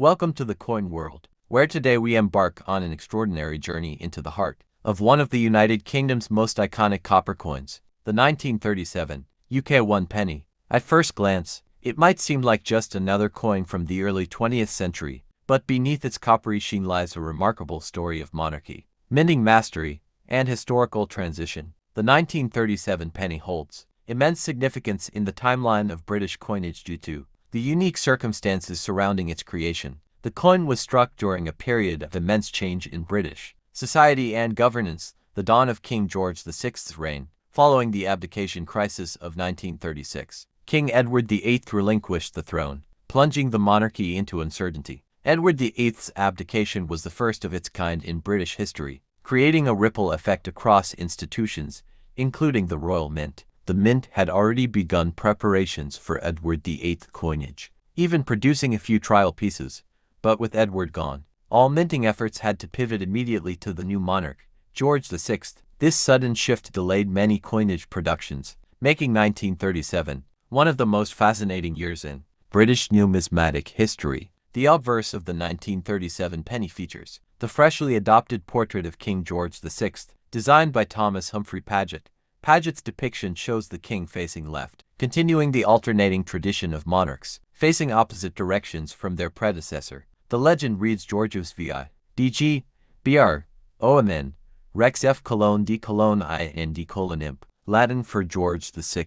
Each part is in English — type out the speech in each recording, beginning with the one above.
Welcome to the coin world, where today we embark on an extraordinary journey into the heart of one of the United Kingdom's most iconic copper coins, the 1937 UK 1 penny. At first glance, it might seem like just another coin from the early 20th century, but beneath its coppery sheen lies a remarkable story of monarchy, minting mastery, and historical transition. The 1937 penny holds immense significance in the timeline of British coinage due to the unique circumstances surrounding its creation. The coin was struck during a period of immense change in British society and governance, the dawn of King George VI's reign, following the abdication crisis of 1936. King Edward VIII relinquished the throne, plunging the monarchy into uncertainty. Edward VIII's abdication was the first of its kind in British history, creating a ripple effect across institutions, including the Royal Mint. The Mint had already begun preparations for Edward VIII coinage, even producing a few trial pieces. But with Edward gone, all minting efforts had to pivot immediately to the new monarch, George VI. This sudden shift delayed many coinage productions, making 1937 one of the most fascinating years in British numismatic history. The obverse of the 1937 penny features the freshly adopted portrait of King George VI, designed by Thomas Humphrey Paget. Paget's depiction shows the king facing left, continuing the alternating tradition of monarchs facing opposite directions from their predecessor. The legend reads Georgius vi. DG. Br. Omen. Rex F. Colon D. Colon I. N. D. Colon Imp. Latin for George VI,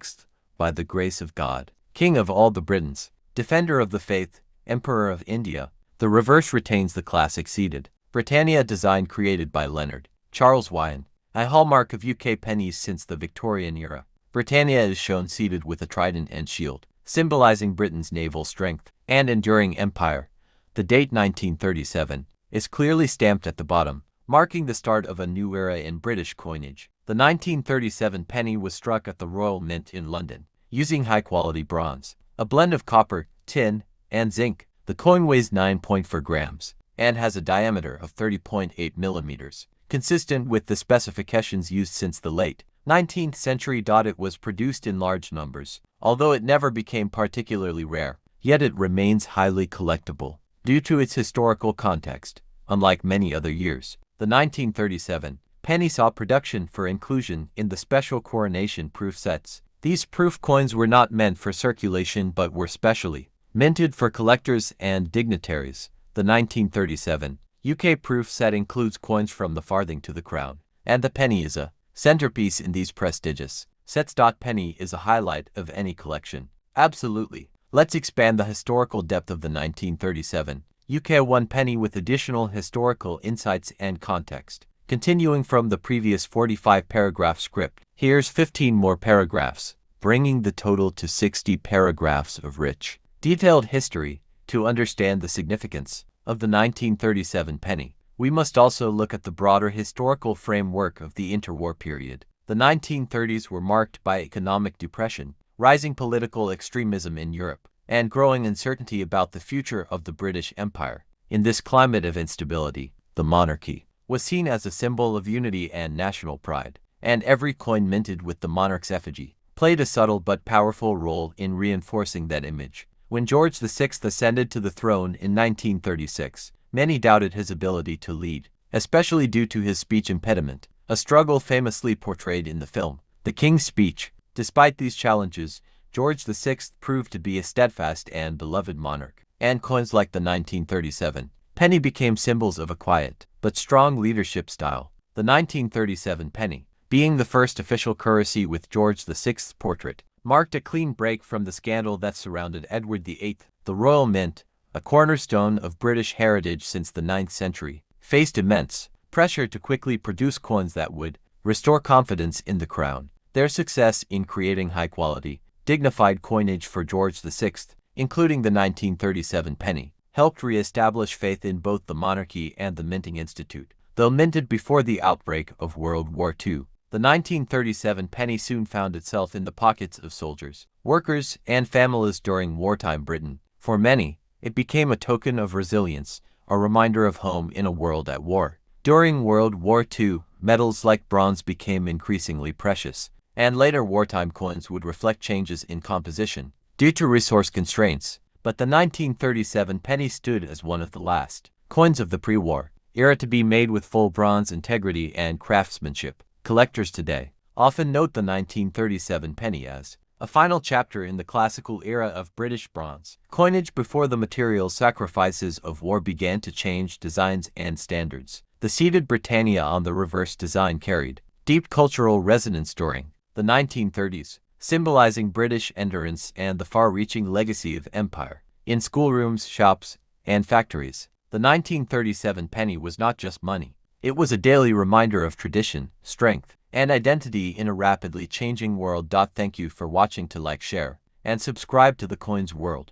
by the grace of God, King of all the Britons, Defender of the Faith, Emperor of India. The reverse retains the classic seated Britannia design created by Leonard Charles Wyon, a hallmark of UK pennies since the Victorian era. Britannia is shown seated with a trident and shield, symbolizing Britain's naval strength and enduring empire. The date 1937 is clearly stamped at the bottom, marking the start of a new era in British coinage. The 1937 penny was struck at the Royal Mint in London, using high-quality bronze, a blend of copper, tin, and zinc. The coin weighs 9.4 grams and has a diameter of 30.8 millimeters, consistent with the specifications used since the late 19th century. It was produced in large numbers, although it never became particularly rare, yet it remains highly collectible due to its historical context. Unlike many other years, the 1937 penny saw production for inclusion in the special coronation proof sets. These proof coins were not meant for circulation but were specially minted for collectors and dignitaries. The 1937 UK proof set includes coins from the farthing to the crown, and the penny is a centerpiece in these prestigious sets. Penny is a highlight of any collection. Absolutely. Let's expand the historical depth of the 1937 UK 1 penny with additional historical insights and context. Continuing from the previous 45-paragraph script, here's 15 more paragraphs, bringing the total to 60 paragraphs of rich, detailed history. To understand the significance of the 1937 penny, we must also look at the broader historical framework of the interwar period. The 1930s were marked by economic depression, rising political extremism in Europe, and growing uncertainty about the future of the British Empire. In this climate of instability, the monarchy was seen as a symbol of unity and national pride, and every coin minted with the monarch's effigy played a subtle but powerful role in reinforcing that image. When George VI ascended to the throne in 1936, many doubted his ability to lead, especially due to his speech impediment, a struggle famously portrayed in the film The King's Speech. Despite these challenges, George VI proved to be a steadfast and beloved monarch, and coins like the 1937 penny became symbols of a quiet but strong leadership style. The 1937 penny, being the first official currency with George VI's portrait, marked a clean break from the scandal that surrounded Edward VIII. The Royal Mint, a cornerstone of British heritage since the 9th century, faced immense pressure to quickly produce coins that would restore confidence in the crown. Their success in creating high-quality, dignified coinage for George VI, including the 1937 penny, helped re-establish faith in both the monarchy and the Minting Institute. Though minted before the outbreak of World War II, the 1937 penny soon found itself in the pockets of soldiers, workers, and families during wartime Britain. For many, it became a token of resilience, a reminder of home in a world at war. During World War II, metals like bronze became increasingly precious, and later wartime coins would reflect changes in composition. Due to resource constraints, but the 1937 penny stood as one of the last coins of the pre-war era to be made with full bronze integrity and craftsmanship. Collectors today often note the 1937 penny as a final chapter in the classical era of British bronze coinage before the material sacrifices of war began to change designs and standards. The seated Britannia on the reverse design carried deep cultural resonance during the 1930s, symbolizing British endurance and the far-reaching legacy of empire. In schoolrooms, shops, and factories, the 1937 penny was not just money. It was a daily reminder of tradition, strength, and identity in a rapidly changing world. Thank you for watching. To like, share, and subscribe to the Coins World.